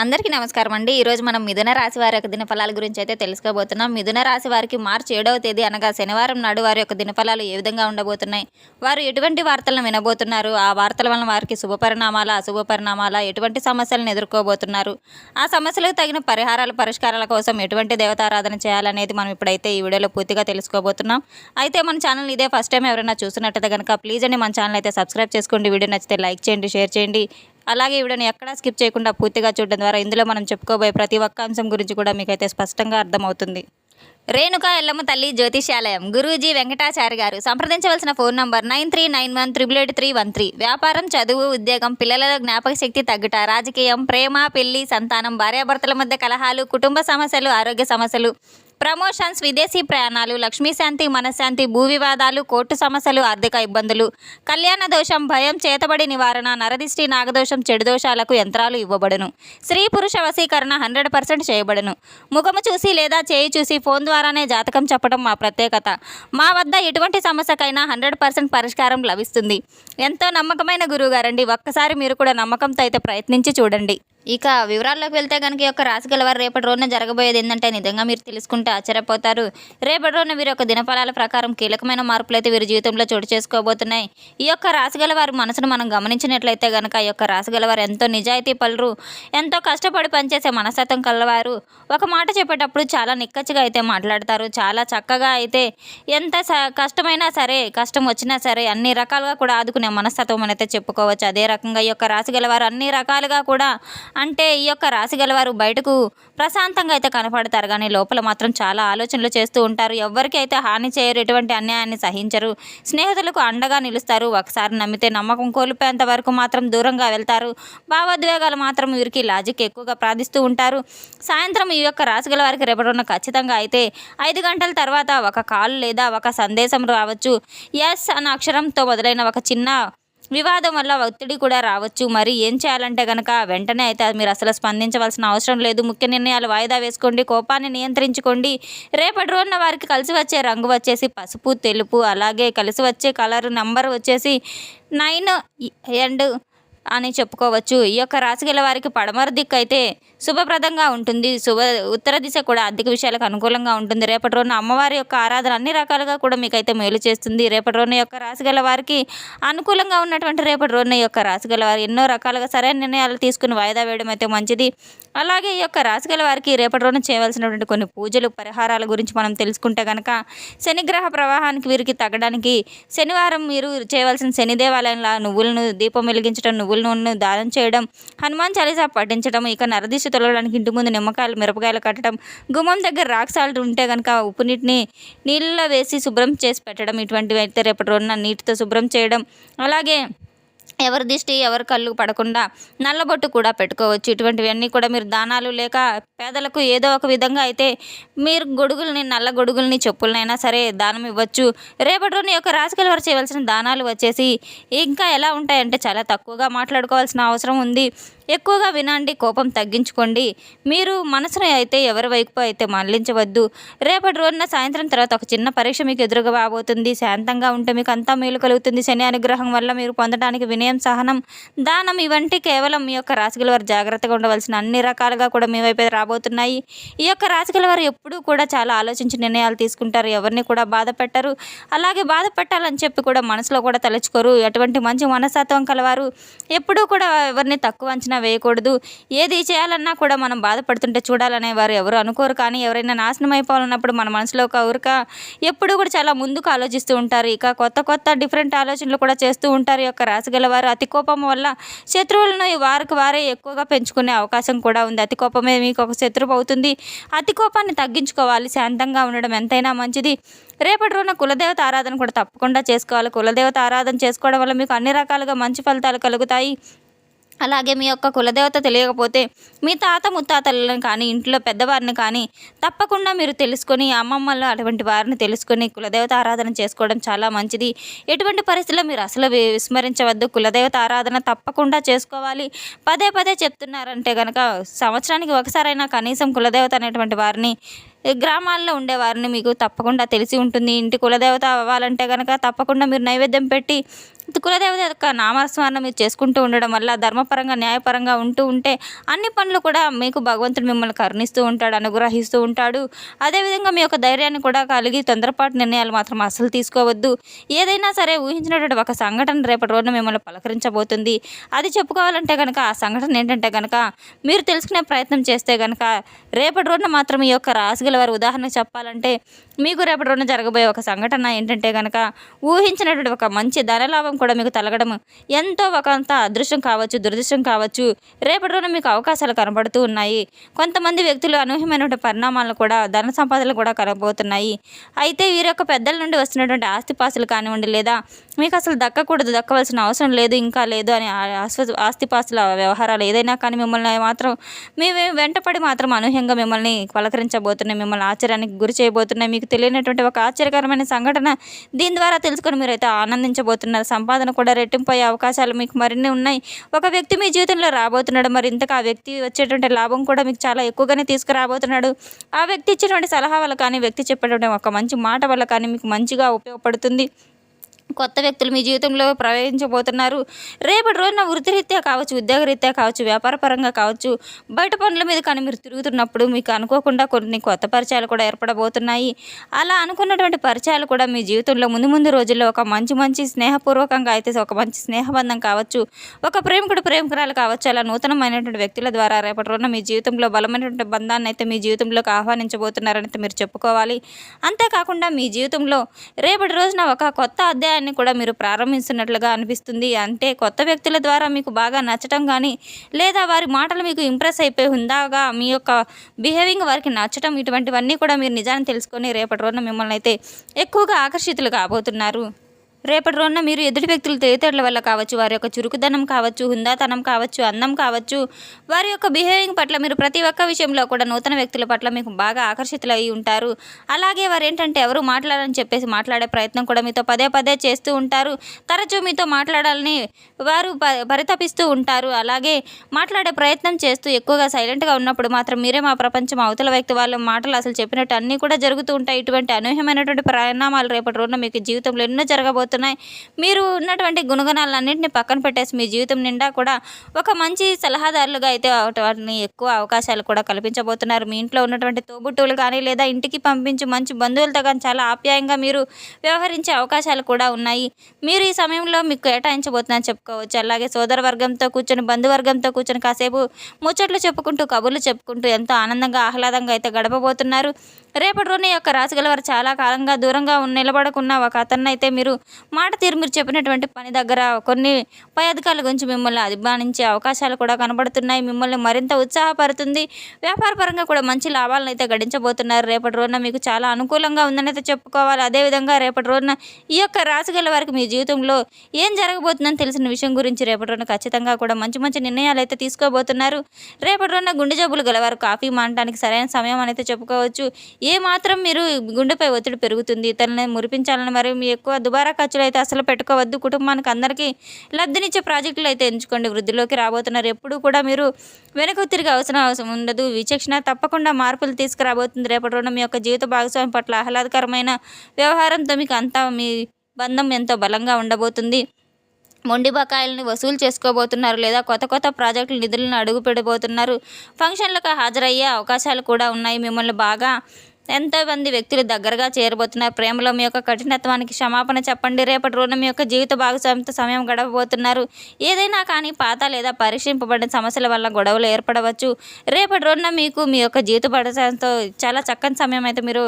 అందరికీ నమస్కారం అండి. ఈరోజు మనం మిథున రాశి వారి యొక్క దినఫలాల గురించి అయితే తెలుసుకోబోతున్నాం. మిథున రాశి వారికి మార్చి 7వ తేదీ అనగా శనివారం నాడు వారి యొక్క దినఫలాలు ఏ విధంగా ఉండబోతున్నాయి, వారు ఎటువంటి వార్తలను వినబోతున్నారు, ఆ వార్తల వలన వారికి శుభ పరిణామాల అశుభ పరిణామాల ఎటువంటి సమస్యలను ఎదుర్కోబోతున్నారు, ఆ సమస్యలకు తగిన పరిష్కారాల కోసం ఎటువంటి దేవతారాధన చేయాలనేది మనం ఇప్పుడైతే ఈ వీడియోలో పూర్తిగా తెలుసుకోబోతున్నాం. అయితే మన ఛానల్ ఇదే ఫస్ట్ టైం ఎవరైనా చూస్తున్నట్టయితే కనుక ప్లీజ్ అండి మన ఛానల్ అయితే సబ్స్క్రైబ్ చేసుకోండి. వీడియో నచ్చితే లైక్ చేయండి, షేర్ చేయండి. అలాగే వీడియోని ఎక్కడా స్కిప్ చేయకుండా పూర్తిగా చూడడం ద్వారా ఇందులో మనం చెప్పుకోబోయే ప్రతి ఒక్క అంశం గురించి కూడా మీకైతే స్పష్టంగా అర్థమవుతుంది. రేణుకా ఎల్లమ్మ తల్లి జ్యోతిష్యాలయం గురూజీ వెంకటాచారి గారు. సంప్రదించవలసిన ఫోన్ నంబర్ 9391888313. వ్యాపారం, చదువు, ఉద్యోగం, పిల్లలలో జ్ఞాపక శక్తి తగ్గుట, రాజకీయం, ప్రేమ, పెళ్లి, సంతానం, భార్యాభర్తల మధ్య కలహాలు, కుటుంబ సమస్యలు, ఆరోగ్య సమస్యలు, ప్రమోషన్స్, విదేశీ ప్రయాణాలు, లక్ష్మీశాంతి, మనశ్శాంతి, భూ వివాదాలు, కోర్టు సమస్యలు, ఆర్థిక ఇబ్బందులు, కళ్యాణ దోషం, భయం, చేతబడి నివారణ, నరదిష్టి, నాగదోషం, చెడు దోషాలకు యంత్రాలు ఇవ్వబడును. స్త్రీ పురుష వశీకరణ 100% చేయబడును. ముఖము చూసి లేదా చేయి చూసి ఫోన్ ద్వారానే జాతకం చెప్పడం మా ప్రత్యేకత. మా వద్ద ఎటువంటి సమస్యకైనా 100% పరిష్కారం లభిస్తుంది. ఎంతో నమ్మకమైన గురువుగారండి. ఒక్కసారి మీరు కూడా నమ్మకంతో అయితే ప్రయత్నించి చూడండి. ఇక వివరాల్లోకి వెళ్తే కనుక ఈ యొక్క రాశి గలవారు రేపటి రోజున జరగబోయేది ఏంటంటే నిజంగా మీరు తెలుసుకుంటే ఆశ్చర్యపోతారు. రేపటి రోజున వీరి యొక్క దినఫలాల ప్రకారం కీలకమైన మార్పులు అయితే వీరి జీవితంలో చోటు చేసుకోబోతున్నాయి. ఈ యొక్క రాశి గలవారి మనసును మనం గమనించినట్లయితే కనుక ఈ యొక్క రాశి గలవారు ఎంతో నిజాయితీ పలురు, ఎంతో కష్టపడి పనిచేసే మనస్తత్వం కలవారు. ఒక మాట చెప్పేటప్పుడు చాలా నిక్కచ్చిగా అయితే మాట్లాడతారు. చాలా చక్కగా అయితే ఎంత కష్టమైనా సరే, కష్టం వచ్చినా సరే అన్ని రకాలుగా కూడా ఆదుకునే మనస్తత్వం అయితే చెప్పుకోవచ్చు. అదే రకంగా ఈ యొక్క రాశి గలవారు అన్ని రకాలుగా కూడా అంటే ఈ యొక్క రాశి గలవారు బయటకు ప్రశాంతంగా అయితే కనపడతారు, కానీ లోపల మాత్రం చాలా ఆలోచనలు చేస్తూ ఉంటారు. ఎవరికి అయితే హాని చేయరు, ఎటువంటి అన్యాయాన్ని సహించరు, స్నేహితులకు అండగా నిలుస్తారు. ఒకసారి నమ్మితే నమ్మకం కోల్పోయేంత వరకు మాత్రం దూరంగా వెళ్తారు. భావోద్వేగాలు మాత్రం వీరికి లాజిక్ ఎక్కువగా ప్రార్థిస్తూ ఉంటారు. సాయంత్రం ఈ యొక్క రాశి గల వారికి రేపటిన ఖచ్చితంగా అయితే 5 గంటల తర్వాత ఒక కాల్ లేదా ఒక సందేశం రావచ్చు. ఎస్ అన్న అక్షరంతో మొదలైన ఒక చిన్న వివాదం వల్ల ఒత్తిడి కూడా రావచ్చు. మరి ఏం చేయాలంటే కనుక వెంటనే అయితే మీరు అసలు స్పందించవలసిన అవసరం లేదు. ముఖ్య నిర్ణయాలు వాయిదా వేసుకోండి, కోపాన్ని నియంత్రించుకోండి. రేపటి రోజున వారికి కలిసి వచ్చే రంగు వచ్చేసి పసుపు, తెలుపు. అలాగే కలిసి వచ్చే కలర్ నంబర్ వచ్చేసి 9 అండ్ అని చెప్పుకోవచ్చు. ఈ యొక్క రాశి గల వారికి పడమర దిక్కు అయితే శుభప్రదంగా ఉంటుంది. ఉత్తర దిశ కూడా ఆర్థిక విషయాలకు అనుకూలంగా ఉంటుంది. రేపటి రోజున అమ్మవారి యొక్క ఆరాధన అన్ని రకాలుగా కూడా మీకైతే మేలు చేస్తుంది. రేపటి రోజున యొక్క రాశి గల వారికి అనుకూలంగా ఉన్నటువంటి రేపటి రోజున ఈ యొక్క రాశి గల వారు ఎన్నో రకాలుగా సరైన నిర్ణయాలు తీసుకుని వాయిదా వేయడం అయితే మంచిది. అలాగే ఈ యొక్క రాశి గల వారికి రేపటి రోజున చేయవలసినటువంటి కొన్ని పూజలు, పరిహారాల గురించి మనం తెలుసుకుంటే కనుక శనిగ్రహ ప్రవాహానికి వీరికి తగ్గడానికి శనివారం మీరు చేయవలసిన శని దేవాలయంలో నువ్వులను దీపం వెలిగించడం, నువ్వుల నూనెను దానం చేయడం, హనుమాన్ చాలీసా పఠించడం, ఇక నరదిష్టి తొలగడానికి ఇంటి ముందు నిమ్మకాయలు, మిరపకాయలు కట్టడం, గుమ్మం దగ్గర రాక్ సాల్ట్ ఉంటే కనుక ఉప్పు నీటిని నీళ్ళలో వేసి శుభ్రం చేసి పెట్టడం, ఇటువంటివి అయితే రేపటి రోజున నీటితో శుభ్రం చేయడం. అలాగే ఎవరి దిష్టి ఎవరి కళ్ళు పడకుండా నల్లబొట్టు కూడా పెట్టుకోవచ్చు. ఇటువంటివన్నీ కూడా మీరు దానాలు లేక పేదలకు ఏదో ఒక విధంగా అయితే మీరు గొడుగుల్ని, నల్ల గొడుగుల్ని, చెప్పులనైనా సరే దానం ఇవ్వచ్చు. రేపటి రోజున యొక్క రాశికల వారు చేయవలసిన దానాలు వచ్చేసి ఇంకా ఎలా ఉంటాయంటే చాలా తక్కువగా మాట్లాడుకోవాల్సిన అవసరం ఉంది. ఎక్కువగా వినండి, కోపం తగ్గించుకోండి. మీరు మనసును అయితే ఎవరి వైపు అయితే మళ్లించవద్దు. రేపటి రోజున సాయంత్రం తర్వాత ఒక చిన్న పరీక్ష మీకు ఎదురుగా రాబోతుంది. శాంతంగా ఉంటే మీకు అంతా మేలు కలుగుతుంది. శని అనుగ్రహం వల్ల మీరు పొందడానికి వినయం, సహనం, దానం ఇవంటి కేవలం మీ యొక్క రాశిగల వారు జాగ్రత్తగా ఉండవలసిన అన్ని రకాలుగా కూడా మీ వైపు రాబోతున్నాయి. ఈ యొక్క రాశిగల వారు ఎప్పుడూ కూడా చాలా ఆలోచించి నిర్ణయాలు తీసుకుంటారు. ఎవరిని కూడా బాధ పెట్టరు. అలాగే బాధ పెట్టాలని చెప్పి కూడా మనసులో కూడా తలుచుకోరు. ఎటువంటి మంచి మనస్తత్వం కలవారు. ఎప్పుడూ కూడా ఎవరిని తక్కువ అంచనా వేయకూడదు. ఏది చేయాలన్నా కూడా మనం బాధపడుతుంటే చూడాలనే వారు ఎవరు అనుకోరు. కానీ ఎవరైనా నాశనం అయిపోవాలన్నప్పుడు మన మనసులో ఒక ఊరిక ఎప్పుడూ కూడా చాలా ముందుకు ఆలోచిస్తూ ఉంటారు. ఇక కొత్త డిఫరెంట్ ఆలోచనలు కూడా చేస్తూ ఉంటారు. ఈ యొక్క రాశి గల వారు అతి కోపం వల్ల శత్రువులను వారికి వారే ఎక్కువగా పెంచుకునే అవకాశం కూడా ఉంది. అతి కోపమే మీకు ఒక శత్రువు అవుతుంది. అతి కోపాన్ని తగ్గించుకోవాలి. శాంతంగా ఉండడం ఎంతైనా మంచిది. రేపటి రోజున కులదేవత ఆరాధన కూడా తప్పకుండా చేసుకోవాలి. కులదేవత ఆరాధన చేసుకోవడం వల్ల మీకు అన్ని రకాలుగా మంచి ఫలితాలు కలుగుతాయి. అలాగే మీ యొక్క కులదేవత తెలియకపోతే మీ తాత ముత్తాతలను కానీ ఇంట్లో పెద్దవారిని కానీ తప్పకుండా మీరు తెలుసుకొని, అమ్మమ్మలు అటువంటి వారిని తెలుసుకొని కులదేవత ఆరాధన చేసుకోవడం చాలా మంచిది. ఎటువంటి పరిస్థితుల్లో మీరు అసలు విస్మరించవద్దు. కులదేవత ఆరాధన తప్పకుండా చేసుకోవాలి. పదే చెప్తున్నారంటే కనుక సంవత్సరానికి ఒకసారైనా కనీసం కులదేవత అనేటువంటి వారిని గ్రామాల్లో ఉండేవారిని మీకు తప్పకుండా తెలిసి ఉంటుంది. ఇంటి కులదేవత అవ్వాలంటే కనుక తప్పకుండా మీరు నైవేద్యం పెట్టి కులదేవత యొక్క నామస్మరణ మీరు చేసుకుంటూ ఉండడం వల్ల ధర్మపరంగా న్యాయపరంగా ఉంటూ ఉంటే అన్ని పనులు కూడా మీకు భగవంతుడు మిమ్మల్ని కరుణిస్తూ ఉంటాడు, అనుగ్రహిస్తూ ఉంటాడు. అదేవిధంగా మీ యొక్క ధైర్యాన్ని కూడా కలిగి తొందరపాటు నిర్ణయాలు మాత్రం అస్సలు తీసుకోవద్దు. ఏదైనా సరే ఊహించినటువంటి ఒక సంఘటన రేపటి రోజున మిమ్మల్ని పలకరించబోతుంది. అది చెప్పుకోవాలంటే కనుక ఆ సంఘటన ఏంటంటే కనుక మీరు తెలుసుకునే ప్రయత్నం చేస్తే కనుక రేపటి రోజున మాత్రం ఈ యొక్క రాశిగల వారి ఉదాహరణకు చెప్పాలంటే మీకు రేపటి రోజున జరగబోయే ఒక సంఘటన ఏంటంటే కనుక ఊహించినటువంటి ఒక మంచి ధనలాభం కూడా మీకు తలగడం, ఎంతో ఒకంత అదృష్టం కావచ్చు, దురదృష్టం కావచ్చు, రేపటి రోజున మీకు అవకాశాలు కనబడుతూ ఉన్నాయి. కొంతమంది వ్యక్తులు అనూహ్యమైనటువంటి పరిణామాలను కూడా ధన సంపాదనలు కూడా కనబోతున్నాయి. అయితే వీరి యొక్క పెద్దల నుండి వస్తున్నటువంటి ఆస్తిపాస్తులు కానివ్వండి, లేదా మీకు అసలు దక్కకూడదు, దక్కవలసిన అవసరం లేదు, ఇంకా లేదు అని ఆస్తిపాస్తుల వ్యవహారాలు ఏదైనా కానీ మిమ్మల్ని మాత్రం మీ వెంటపడి మాత్రం అనూహ్యంగా మిమ్మల్ని పలకరించబోతున్నాయి, మిమ్మల్ని ఆశ్చర్యానికి గురి చేయబోతున్నాయి. మీకు తెలియనటువంటి ఒక ఆశ్చర్యకరమైన సంఘటన దీని ద్వారా తెలుసుకొని మీరైతే ఆనందించబోతున్నారు. సంపాదన కూడా రెట్టింపు అయ్యే అవకాశాలు మీకు మరిన్ని ఉన్నాయి. ఒక వ్యక్తి మీ జీవితంలో రాబోతున్నాడు. మరి ఇంతకు ఆ వ్యక్తి వచ్చేటువంటి లాభం కూడా మీకు చాలా ఎక్కువగానే తీసుకురాబోతున్నాడు. ఆ వ్యక్తి ఇచ్చినటువంటి సలహా వల్ల కానీ, వ్యక్తి చెప్పేటువంటి ఒక మంచి మాట వల్ల కానీ మీకు మంచిగా ఉపయోగపడుతుంది. కొత్త వ్యక్తులు మీ జీవితంలో ప్రవేశించబోతున్నారు. రేపటి రోజున వృత్తిరీత్యా కావచ్చు, ఉద్యోగరీత్యా కావచ్చు, వ్యాపారపరంగా కావచ్చు, బయట పనుల మీద కానీ మీరు తిరుగుతున్నప్పుడు మీకు అనుకోకుండా కొన్ని కొత్త పరిచయాలు కూడా ఏర్పడబోతున్నాయి. అలా అనుకున్నటువంటి పరిచయాలు కూడా మీ జీవితంలో ముందు రోజుల్లో ఒక మంచి స్నేహపూర్వకంగా అయితే ఒక మంచి స్నేహబంధం కావచ్చు, ఒక ప్రేమికుడు ప్రేమికురాలు కావచ్చు, అలా నూతనమైనటువంటి వ్యక్తుల ద్వారా రేపటి రోజున మీ జీవితంలో బలమైనటువంటి బంధాన్ని అయితే మీ జీవితంలోకి ఆహ్వానించబోతున్నారని అయితే మీరు చెప్పుకోవాలి. అంతేకాకుండా మీ జీవితంలో రేపటి రోజున ఒక కొత్త అధ్యాయాన్ని కూడా మీరు ప్రారంభిస్తున్నట్లుగా అనిపిస్తుంది. అంటే కొత్త వ్యక్తుల ద్వారా మీకు బాగా నచ్చటం కానీ, లేదా వారి మాటలు మీకు ఇంప్రెస్ అయిపోయి హుందాగా మీ యొక్క బిహేవింగ్ వారికి నచ్చటం, ఇటువంటివన్నీ కూడా మీరు నిజాన్ని తెలుసుకొని రేపటి రోజున మిమ్మల్ని అయితే ఎక్కువగా ఆకర్షితులు కాబోతున్నారు. రేపటి రోజున మీరు ఎదుటి వ్యక్తుల తెలివితేటల వల్ల కావచ్చు, వారి యొక్క చురుకుదనం కావచ్చు, హుందాతనం కావచ్చు, అందం కావచ్చు, వారి యొక్క బిహేవింగ్ పట్ల మీరు ప్రతి ఒక్క విషయంలో కూడా నూతన వ్యక్తుల పట్ల మీకు బాగా ఆకర్షితులై ఉంటారు. అలాగే వారు ఏంటంటే ఎవరు మాట్లాడాలని చెప్పేసి మాట్లాడే ప్రయత్నం కూడా మీతో పదే చేస్తూ ఉంటారు. తరచూ మీతో మాట్లాడాలని వారు పరితపిస్తూ ఉంటారు. అలాగే మాట్లాడే ప్రయత్నం చేస్తూ ఎక్కువగా సైలెంట్గా ఉన్నప్పుడు మాత్రం మీరే మా ప్రపంచం, అవతల వ్యక్తి వాళ్ళ మాటలు అసలు చెప్పినట్టు అన్నీ కూడా జరుగుతూ ఉంటాయి. ఇటువంటి అనూహ్యమైనటువంటి పరిణామాలు రేపటి రోజున మీకు జీవితంలో ఎన్నో జరగబోతున్నాయి. మీరు ఉన్నటువంటి గుణగణాలన్నింటినీ పక్కన పెట్టేసి మీ జీవితం నిండా కూడా ఒక మంచి సలహాదారులుగా అయితే వాటిని ఎక్కువ అవకాశాలు కూడా కల్పించబోతున్నారు. మీ ఇంట్లో ఉన్నటువంటి తోబుట్టువులు కానీ, లేదా ఇంటికి పంపించి మంచి బంధువులతో కానీ చాలా ఆప్యాయంగా మీరు వ్యవహరించే అవకాశాలు కూడా ఉన్నాయి. మీరు ఈ సమయంలో మీకు కేటాయించబోతున్నారని చెప్పుకోవచ్చు. అలాగే సోదర వర్గంతో కూర్చొని, బంధువర్గంతో కూర్చొని కాసేపు ముచ్చట్లు చెప్పుకుంటూ, కబుర్లు చెప్పుకుంటూ ఎంతో ఆనందంగా ఆహ్లాదంగా అయితే గడపబోతున్నారు. రేపటి రోజున యొక్క రాశిగల వారు చాలా కాలంగా దూరంగా నిలబడకున్న ఒక అతన్ని అయితే మీరు మాట తీరు, మీరు చెప్పినటువంటి పని దగ్గర కొన్ని పై అధికారుల గురించి మిమ్మల్ని అభిమానించే అవకాశాలు కూడా కనబడుతున్నాయి. మిమ్మల్ని మరింత ఉత్సాహపడుతుంది. వ్యాపారపరంగా కూడా మంచి లాభాలను అయితే గడించబోతున్నారు. రేపటి రోజున మీకు చాలా అనుకూలంగా ఉందని అయితే చెప్పుకోవాలి. అదేవిధంగా రేపటి రోజున ఈ యొక్క రాశిగల వారికి మీ జీవితంలో ఏం జరగబోతుందని తెలిసిన విషయం గురించి రేపటి రోజున ఖచ్చితంగా కూడా మంచి నిర్ణయాలు అయితే తీసుకోబోతున్నారు. రేపటి రోజున గుండె జబ్బులు గలవారు కాఫీ మానడానికి సరైన సమయం అని అయితే చెప్పుకోవచ్చు. ఏ మాత్రం మీరు గుండెపై ఒత్తిడి పెరుగుతుంది, ఇతరులని మురిపించాలని మరియు మీ ఎక్కువ దుబారా ఖర్చులు అయితే అసలు పెట్టుకోవద్దు. కుటుంబానికి అందరికీ లబ్ధినిచ్చే ప్రాజెక్టులు అయితే ఎంచుకోండి. వృద్ధిలోకి రాబోతున్నారు. ఎప్పుడు కూడా మీరు వెనక్కు తిరిగి అవసరం ఉండదు. విచక్షణ తప్పకుండా మార్పులు తీసుకురాబోతుంది. రేపటి రోజున మీ యొక్క జీవిత భాగస్వామి పట్ల ఆహ్లాదకరమైన వ్యవహారంతో మీకు అంతా మీ బంధం ఎంతో బలంగా ఉండబోతుంది. మొండి బకాయిలను వసూలు చేసుకోబోతున్నారు, లేదా కొత్త ప్రాజెక్టుల నిధులను అడుగు పెడబోతున్నారు. ఫంక్షన్లకు హాజరయ్యే అవకాశాలు కూడా ఉన్నాయి. మిమ్మల్ని బాగా ఎంతోమంది వ్యక్తులు దగ్గరగా చేరబోతున్నారు. ప్రేమలో మీ యొక్క కఠినత్వానికి క్షమాపణ చెప్పండి. రేపటి రోజున మీ యొక్క జీవిత భాగస్వామితో సమయం గడపబోతున్నారు. ఏదైనా కానీ పాత లేదా పరిశీలింపబడిన సమస్యల వల్ల గొడవలు ఏర్పడవచ్చు. రేపటి రోజున మీకు మీ యొక్క జీవిత భాగస్వామితో చాలా చక్కని సమయం అయితే మీరు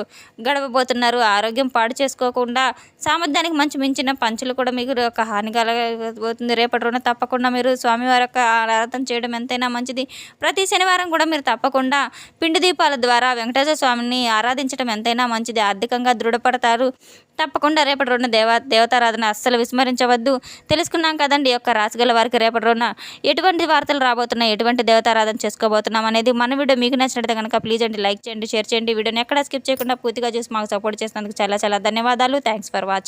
గడపబోతున్నారు. ఆరోగ్యం పాడు చేసుకోకుండా సామర్థ్యానికి మించిన పంచులు కూడా మీకు ఒక హాని కలగబోతుంది. రేపటి రోజున తప్పకుండా మీరు స్వామివారి యొక్క ఆరాధన చేయడం ఎంతైనా మంచిది. ప్రతి శనివారం కూడా మీరు తప్పకుండా పిండి దీపాల ద్వారా వెంకటేశ్వర స్వామిని ఆరాధించడం ఎంతైనా మంచిది. ఆర్థికంగా దృఢపడతారు. తప్పకుండా రేపటి రోజున దేవతారాధన అస్సలు విస్మరించవద్దు. తెలుసుకున్నాం కదండి, యొక్క రాశిగల వారికి రేపటి రోజున ఎటువంటి వార్తలు రాబోతున్నాయి, ఎటువంటి దేవతారాధన చేసుకోబోతున్నాం అనేది. మన వీడియో మీకు నచ్చినట్లయితే కనుక ప్లీజ్ అండి లైక్ చేయండి, షేర్ చేయండి. వీడియోని ఎక్కడ స్కిప్ చేయకుండా పూర్తిగా చూసి మాకు సపోర్ట్ చేసినందుకు చాలా ధన్యవాదాలు. Thanks for watching.